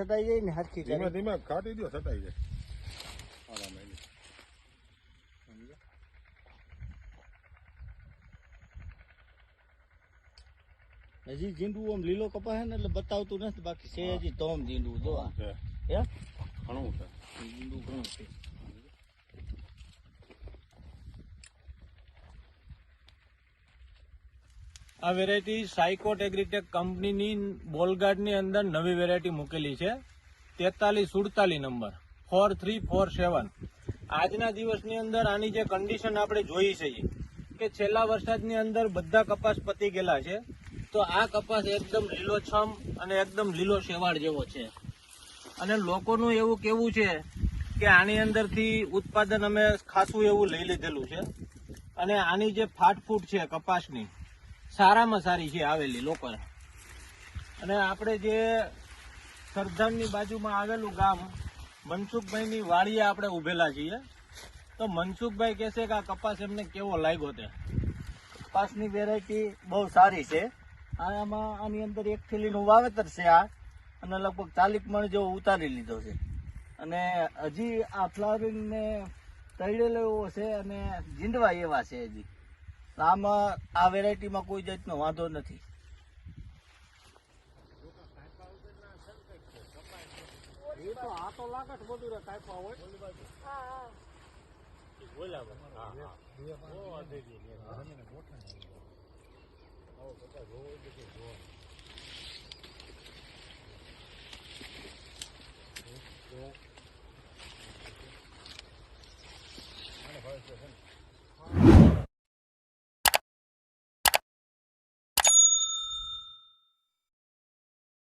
સટાઈ જાય ને હરખી ધીમે ધીમે કાઢી દો, સટાઈ જાય આરામ. હજી જીંડું આમ લીલો કપા હે ને એટલે બતાવતું નથી, બાકી છે હજી તોમ જીંડું જો હે ઘણું છે જીંડું ઘણું છે. આ વેરાયટી સાયકોટ એગ્રીટેક કંપનીની બોલગાર્ડની અંદર નવી વેરાયટી મૂકેલી છે 4347 નંબર 4347. આજના દિવસની અંદર આની જે કન્ડિશન આપણે જોઈ છે કે છેલ્લા વરસાદની અંદર બધા કપાસ પતી ગયેલા છે, તો આ કપાસ એકદમ લીલોછમ અને એકદમ લીલો શેવાળ જેવો છે. અને લોકોનું એવું કહેવું છે કે આની અંદરથી ઉત્પાદન અમે ખાસું એવું લઈ લીધેલું છે, અને આની જે ફાટફૂટ છે કપાસની સારામાં સારી છે આવેલી લોકોને. અને આપણે જે સરધામની બાજુમાં આવેલું ગામ મનસુખભાઈની વાડીએ આપણે ઉભેલા છીએ, તો મનસુખભાઈ કહેશે કે આ કપાસ એમને કેવો લાગ્યો તે. કપાસની વેરાયટી બહુ સારી છે. આની અંદર એક થેલીનું વાવેતર છે આ, અને લગભગ 40 મણ જેવો ઉતારી લીધો છે. અને હજી આ ફ્લાવરિંગ ને તળેલો એવો છે અને જીંડવા એવા છે હજી. આમાં આ વેરાયટીમાં કોઈ જાતનો વાંધો નથી. આ તો લાગે છે બધું કાપ્યા હોય.